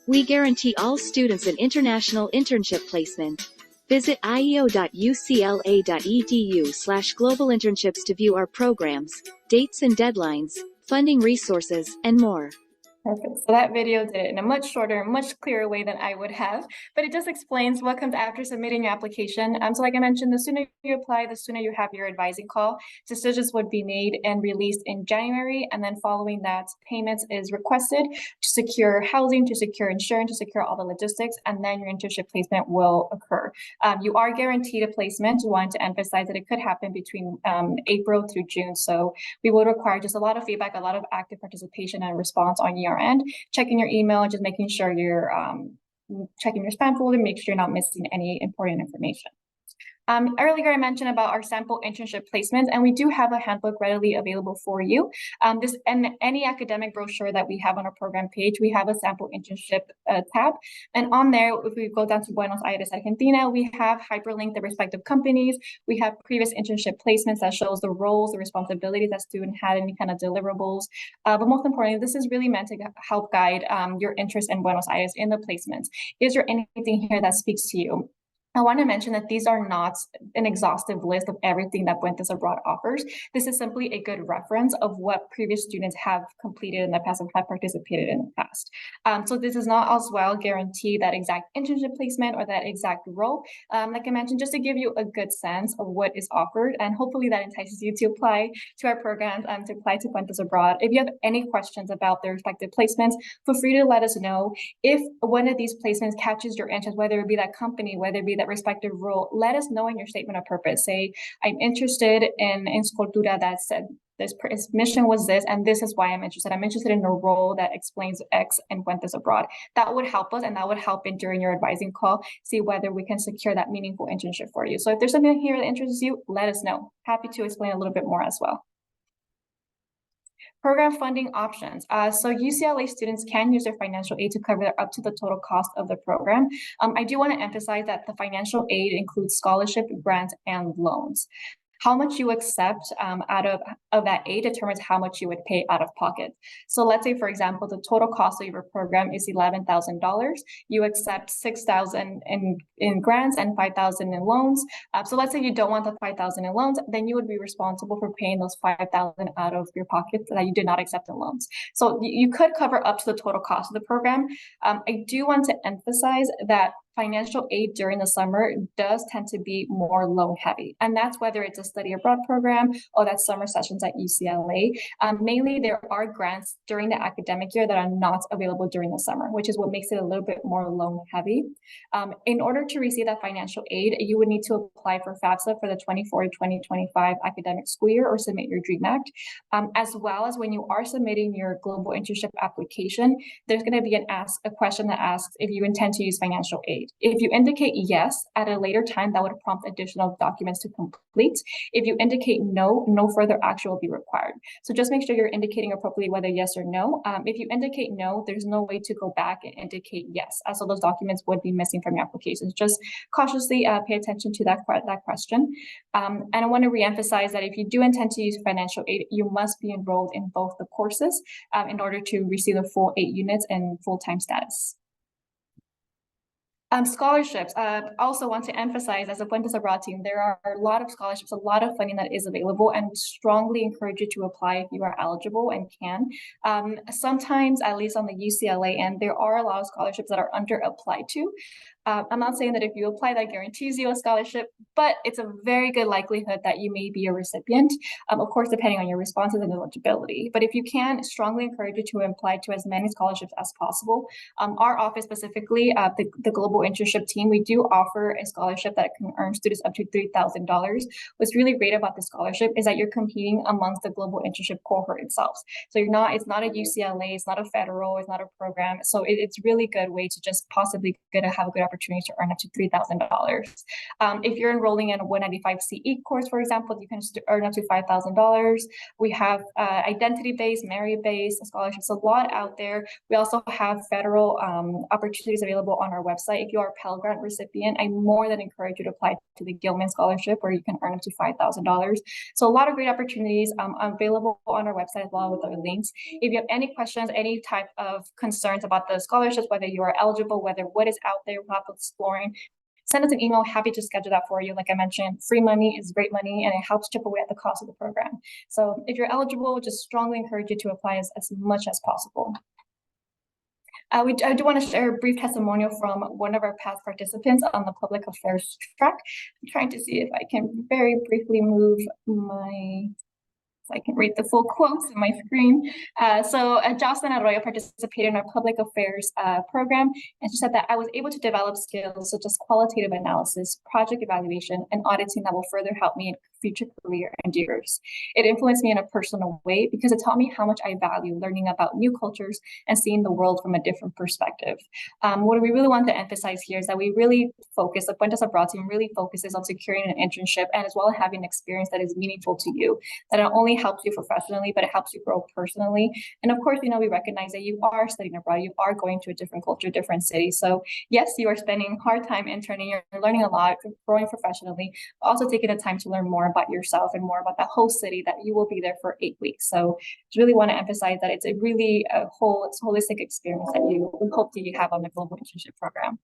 We guarantee all students an international internship placement. Visit ieo.ucla.edu/global internships to view our programs, dates and deadlines, funding resources, and more. Perfect. So that video did it in a much shorter, much clearer way than I would have, but it just explains what comes after submitting your application. So like I mentioned, the sooner you apply, the sooner you have your advising call. Decisions would be made and released in January, and then following that, payments is requested to secure housing, to secure insurance, to secure all the logistics, and then your internship placement will occur. You are guaranteed a placement. We want to emphasize that it could happen between April through June. So we will require just a lot of feedback, a lot of active participation and response on your end, checking your email, just making sure you're checking your spam folder, make sure you're not missing any important information. Earlier I mentioned about our sample internship placements, and we do have a handbook readily available for you. Any academic brochure that we have on our program page, we have a sample internship tab, and on there, if we go down to Buenos Aires, Argentina, we have hyperlinked the respective companies. We have previous internship placements that shows the roles, the responsibilities that student had, any kind of deliverables. But most importantly, this is really meant to help guide your interest in Buenos Aires in the placements. Is there anything here that speaks to you? I want to mention that these are not an exhaustive list of everything that Puentes Abroad offers. This is simply a good reference of what previous students have completed in the past and have participated in the past. So this is not as well guarantee that exact internship placement or that exact role. Like I mentioned, just to give you a good sense of what is offered, and hopefully that entices you to apply to our programs and to apply to Puentes Abroad. If you have any questions about their respective placements, feel free to let us know. If one of these placements catches your interest, whether it be that company, whether it be that respective role, let us know in your statement of purpose. Say, I'm interested in Scultura that said this mission was this, and this is why I'm interested. I'm interested in a role that explains X and Puentes Abroad. That would help us, and that would help in during your advising call, see whether we can secure that meaningful internship for you. So if there's something here that interests you, let us know. Happy to explain a little bit more as well. Program funding options. So UCLA students can use their financial aid to cover up to the total cost of the program. I do want to emphasize that the financial aid includes scholarship, grants, and loans. How much you accept out of that aid determines how much you would pay out of pocket. So let's say, for example, the total cost of your program is $11,000. You accept $6,000 in grants and $5,000 in loans. So let's say you don't want the $5,000 in loans, then you would be responsible for paying those $5,000 out of your pocket that you did not accept in loans. So you could cover up to the total cost of the program. I do want to emphasize that financial aid during the summer does tend to be more loan heavy. And that's whether it's a study abroad program or that's summer sessions at UCLA. Mainly there are grants during the academic year that are not available during the summer, which is what makes it a little bit more loan heavy. In order to receive that financial aid, you would need to apply for FAFSA for the 24-2025 academic school year or submit your DREAM Act. As well as when you are submitting your global internship application, there's going to be a question that asks if you intend to use financial aid. If you indicate yes at a later time, that would prompt additional documents to complete. If you indicate no, no further action will be required. So just make sure you're indicating appropriately whether yes or no. If you indicate no, there's no way to go back and indicate yes. So those documents would be missing from your applications. Just cautiously pay attention to that question. And I want to reemphasize that if you do intend to use financial aid, you must be enrolled in both the courses in order to receive the full 8 units and full-time status. Scholarships, also want to emphasize as a Puentes Abroad team, there are a lot of scholarships, a lot of funding that is available, and strongly encourage you to apply if you are eligible and can. Sometimes, at least on the UCLA end, there are a lot of scholarships that are under applied to. I'm not saying that if you apply that guarantees you a scholarship, but it's a very good likelihood that you may be a recipient, of course, depending on your responses and eligibility. But if you can, strongly encourage you to apply to as many scholarships as possible. Our office specifically, the Global Internship team, we do offer a scholarship that can earn students up to $3,000. What's really great about the scholarship is that you're competing amongst the Global Internship cohort itself. So it's not a UCLA, it's not a federal, it's not a program. So it's really good way to just possibly have a good opportunity to earn up to $3,000. If you're enrolling in a 195 CE course, for example, you can earn up to $5,000. We have identity-based, merit-based scholarships, a lot out there. We also have federal opportunities available on our website. If you are a Pell Grant recipient, I more than encourage you to apply to the Gilman Scholarship, where you can earn up to $5,000. So a lot of great opportunities available on our website as well with our links. If you have any questions, any type of concerns about the scholarships, whether you are eligible, whether what is out there, we'll have exploring, send us an email. Happy to schedule that for you. Like I mentioned, free money is great money, and it helps chip away at the cost of the program. So if you're eligible, just strongly encourage you to apply as much as possible. I do want to share a brief testimonial from one of our past participants on the public affairs track. I'm trying to see if I can very briefly move so I can read the full quotes on my screen. So Jocelyn Arroyo participated in our public affairs program, and she said that I was able to develop skills such as qualitative analysis, project evaluation, and auditing that will further help me in future career endeavors. It influenced me in a personal way because it taught me how much I value learning about new cultures and seeing the world from a different perspective. What we really want to emphasize here is that we really focus, the Puentes Abroad team really focuses on securing an internship and as well as having an experience that is meaningful to you, that not only helps you professionally, but it helps you grow personally. And of course, we recognize that you are studying abroad, you are going to a different culture, different city. So yes, you are spending hard time interning, you're learning a lot, growing professionally, but also taking the time to learn more about yourself and more about the whole city, that you will be there for 8 weeks. So I really want to emphasize that it's a really holistic experience that we hope that you have on the Global Internship Program.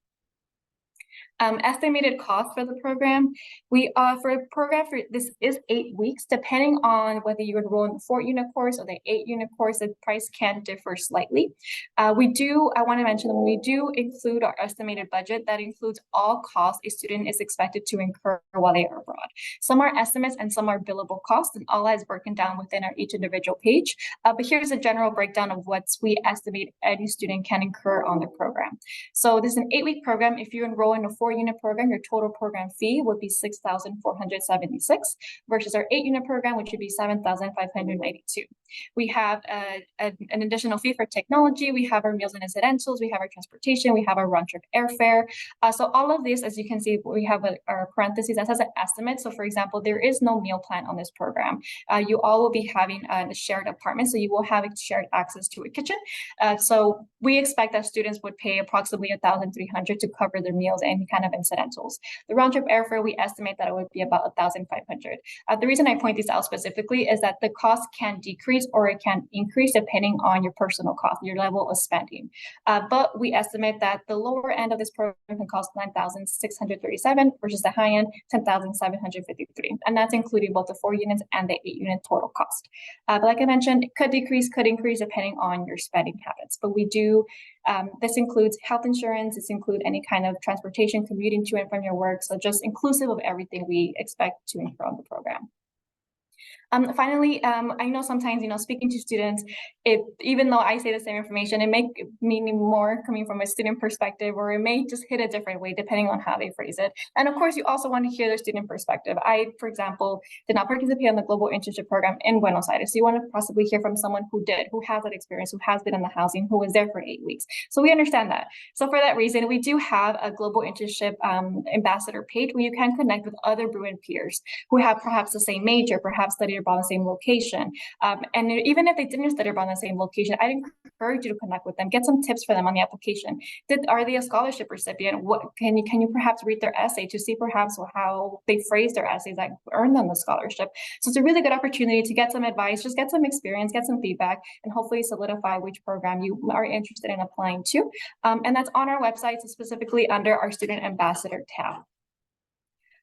Estimated cost for the program, for a program for this is 8 weeks, depending on whether you enroll in the 4-unit course or the 8-unit course, the price can differ slightly. I want to mention that we do include our estimated budget. That includes all costs a student is expected to incur while they are abroad. Some are estimates and some are billable costs, and all that is broken down within our each individual page. But here's a general breakdown of what we estimate any student can incur on the program. So this is an 8-week program. If you enroll in a 4-unit program, your total program fee would be $6,476 versus our 8-unit program, which would be $7,592. We have an additional fee for technology. We have our meals and incidentals. We have our transportation. We have our round-trip airfare. So all of this, as you can see, we have our parentheses that says an estimate. So for example, there is no meal plan on this program. You all will be having a shared apartment, so you will have shared access to a kitchen. So we expect that students would pay approximately $1,300 to cover their meals and any kind of incidentals. The round-trip airfare, we estimate that it would be about $1,500. The reason I point these out specifically is that the cost can decrease or it can increase depending on your personal cost, your level of spending. But we estimate that the lower end of this program can cost $9,637 versus the high end, $10,753. And that's including both the 4 units and the 8-unit total cost. But like I mentioned, it could decrease, could increase depending on your spending habits. But we do, this includes health insurance, this includes any kind of transportation, commuting to and from your work. So just inclusive of everything we expect to incur on the program. Finally, I know sometimes, speaking to students, even though I say the same information, it may mean more coming from a student perspective, or it may just hit a different way depending on how they phrase it. And of course, you also want to hear their student perspective. I, for example, did not participate in the global internship program in Buenos Aires. So you want to possibly hear from someone who did, who has that experience, who has been in the housing, who was there for 8 weeks. So we understand that. So for that reason, we do have a global internship ambassador page where you can connect with other Bruin peers who have perhaps the same major, perhaps studied abroad in the same location. And even if they didn't study abroad in the same location, I'd encourage you to connect with them, get some tips for them on the application. Are they a scholarship recipient? What can you perhaps read their essay to see perhaps how they phrase their essays that earned them the scholarship? So it's a really good opportunity to get some advice, just get some experience, get some feedback, and hopefully solidify which program you are interested in applying to. And that's on our website, so specifically under our Student Ambassador tab.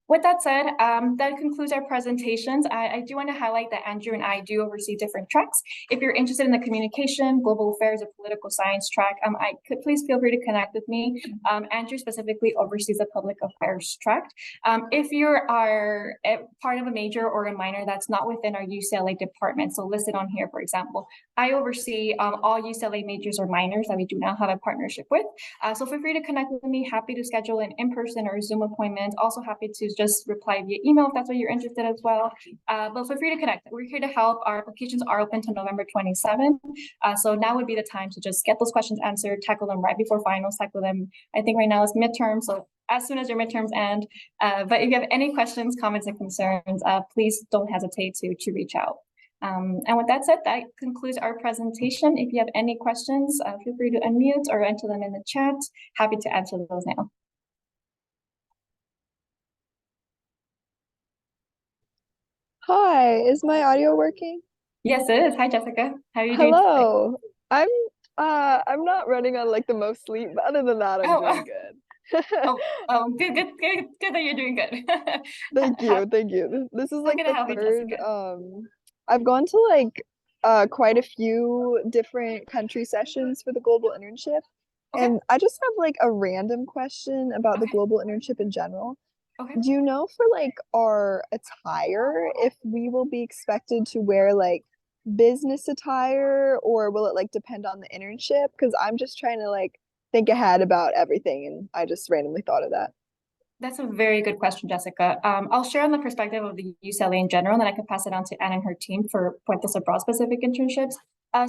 With that said, that concludes our presentations. I do want to highlight that Andrew and I do oversee different tracks. If you're interested in the communication, global affairs, or political science track, please feel free to connect with me. Andrew specifically oversees the public affairs track. If you are part of a major or a minor that's not within our UCLA department, so listed on here, for example, I oversee all UCLA majors or minors that we do not have a partnership with. So feel free to connect with me. Happy to schedule an in-person or Zoom appointment. Also happy to just reply via email if that's what you're interested as well. But feel free to connect. We're here to help. Our applications are open to November 27th. So now would be the time to just get those questions answered, tackle them right before finals, tackle them. I think right now it's midterm, so as soon as your midterms end. But if you have any questions, comments, and concerns, please don't hesitate to reach out. And with that said, that concludes our presentation. If you have any questions, feel free to unmute or enter them in the chat. Happy to answer those now. Hi, is my audio working? Yes, it is. Hi, Jessica. How are you doing today? Hello. I'm not running on like the most sleep, but other than that, I'm doing good. Good that you're doing good. Thank you. This is like can I the help you, third, Jessica? I've gone to like quite a few different country sessions for the global internship. Okay. And I just have like a random question about the Okay. global internship in general. Okay. Do you know for like our attire if we will be expected to wear like business attire, or will it like depend on the internship? Because I'm just trying to like think ahead about everything, and I just randomly thought of that. That's a very good question, Jessica. I'll share on the perspective of the UCLA in general, and then I can pass it on to Anne and her team for Puentes Abroad specific internships.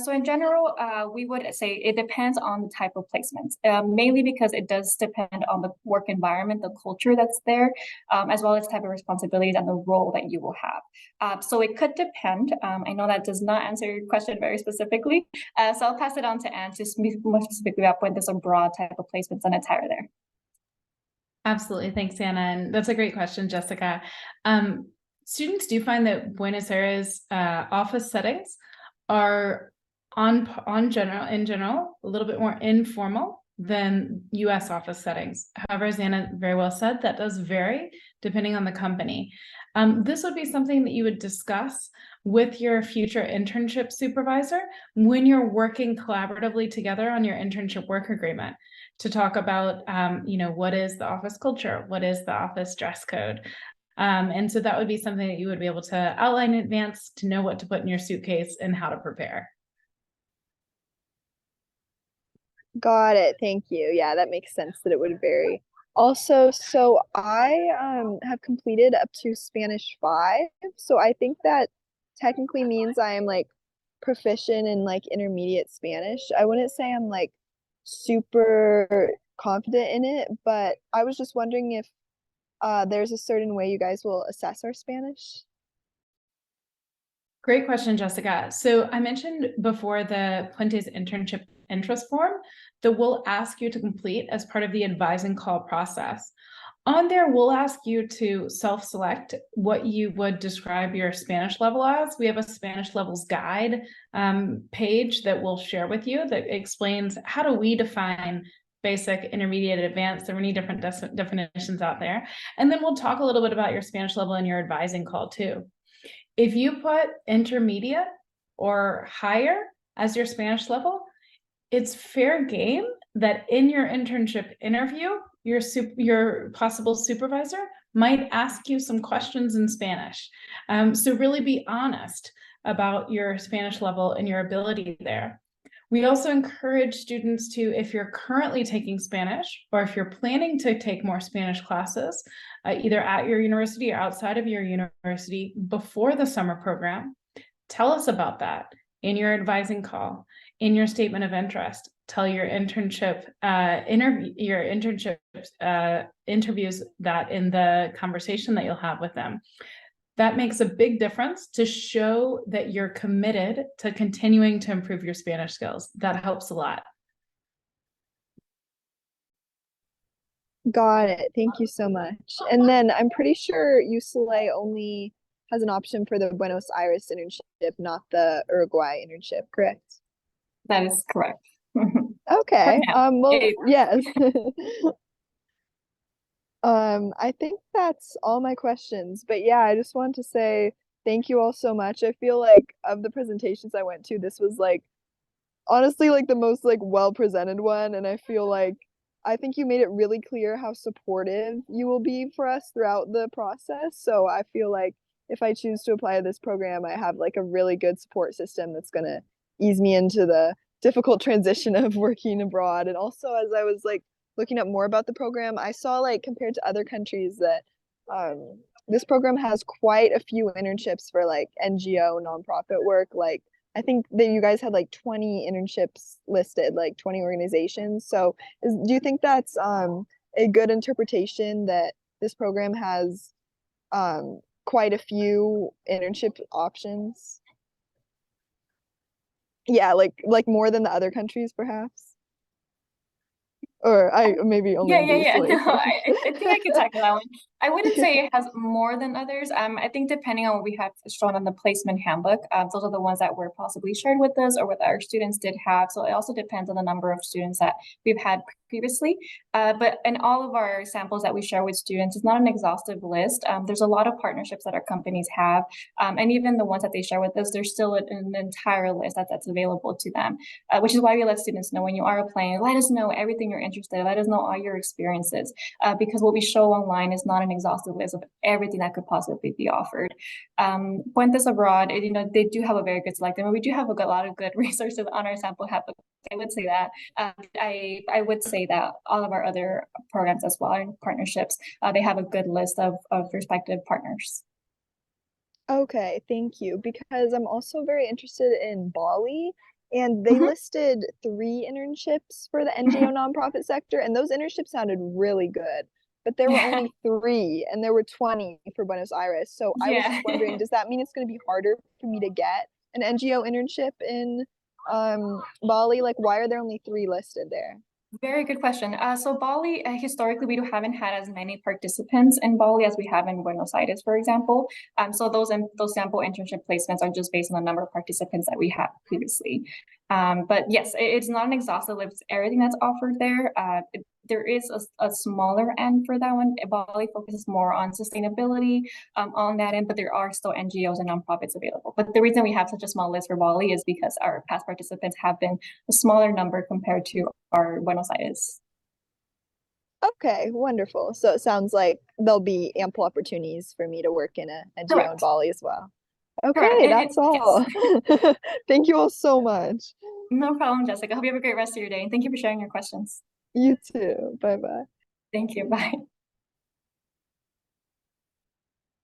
So in general, we would say it depends on the type of placements, mainly because it does depend on the work environment, the culture that's there, as well as type of responsibilities and the role that you will have. So it could depend. I know that does not answer your question very specifically. So I'll pass it on to Anne to speak more specifically about Puentes Abroad type of placements and attire there. Absolutely. Thanks, Anna. And that's a great question, Jessica. Students do find that Buenos Aires office settings are in general, a little bit more informal than US office settings. However, as Anna very well said, that does vary depending on the company. This would be something that you would discuss with your future internship supervisor when you're working collaboratively together on your internship work agreement to talk about, what is the office culture? What is the office dress code? And so that would be something that you would be able to outline in advance to know what to put in your suitcase and how to prepare. Got it. Thank you. Yeah, that makes sense that it would vary. Also, so I have completed up to Spanish 5. So I think that technically means I am like proficient in like intermediate Spanish. I wouldn't say I'm like super confident in it, but I was just wondering if there's a certain way you guys will assess our Spanish. Great question, Jessica. So I mentioned before the Puentes internship interest form that we'll ask you to complete as part of the advising call process. On there, we'll ask you to self-select what you would describe your Spanish level as. We have a Spanish levels guide page that we'll share with you that explains how do we define basic, intermediate, advanced. There are many different definitions out there. And then we'll talk a little bit about your Spanish level and your advising call too. If you put intermediate or higher as your Spanish level, it's fair game that in your internship interview, your possible supervisor might ask you some questions in Spanish. So really be honest about your Spanish level and your ability there. We also encourage students to, if you're currently taking Spanish or if you're planning to take more Spanish classes, either at your university or outside of your university before the summer program, tell us about that in your advising call, in your statement of interest. Tell your internship interviews that in the conversation that you'll have with them. That makes a big difference to show that you're committed to continuing to improve your Spanish skills. That helps a lot. Got it. Thank you so much. And then I'm pretty sure UCLA only has an option for the Buenos Aires internship, not the Uruguay internship, correct? That is correct. Okay. Well, It- yes. I think that's all my questions, but yeah, I just want to say thank you all so much. I feel like of the presentations I went to, this was like honestly like the most like well presented one, and I feel like I think you made it really clear how supportive you will be for us throughout the process. So I feel like if I choose to apply to this program, I have like a really good support system that's gonna ease me into the difficult transition of working abroad. And also, as I was like looking up more about the program, I saw like compared to other countries that this program has quite a few internships for like NGO nonprofit work. Like I think that you guys had like 20 internships listed, like 20 organizations. So do you think that's a good interpretation that this program has quite a few internship options? Yeah, like more than the other countries perhaps? Or I maybe only Yeah. loosely. No, I think I can tackle that one. I wouldn't say it has more than others. I think depending on what we have shown on the placement handbook, those are the ones that were possibly shared with us or what our students did have. So it also depends on the number of students that we've had previously. But in all of our samples that we share with students, it's not an exhaustive list. There's a lot of partnerships that our companies have. And even the ones that they share with us, there's still an entire list that's available to them, which is why we let students know when you are applying, let us know everything you're interested in, let us know all your experiences, because what we show online is not an exhaustive list of everything that could possibly be offered. Puentes Abroad, they do have a very good selection, and we do have a lot of good resources on our sample handbook. I would say that. I would say that all of our other programs as well and partnerships, they have a good list of respective partners. Okay, thank you. Because I'm also very interested in Bali, and they listed 3 internships for the NGO nonprofit sector, and those internships sounded really good. But there were only 3, and there were 20 for Buenos Aires. So I was just wondering, does that mean it's going to be harder for me to get an NGO internship in Bali? Like, why are there only 3 listed there? Very good question. So Bali, historically, we haven't had as many participants in Bali as we have in Buenos Aires, for example. So those sample internship placements are just based on the number of participants that we had previously. But yes, it's not an exhaustive list, everything that's offered there. There is a smaller end for that one. Bali focuses more on sustainability on that end, but there are still NGOs and nonprofits available. But the reason we have such a small list for Bali is because our past participants have been a smaller number compared to our Buenos Aires. Okay, wonderful. So it sounds like there'll be ample opportunities for me to work in a NGO in Correct. Bali as well. Okay, Correct. that's all. Thank you all so much. No problem, Jessica. Hope you have a great rest of your day. And thank you for sharing your questions. You too. Bye bye. Thank you. Bye.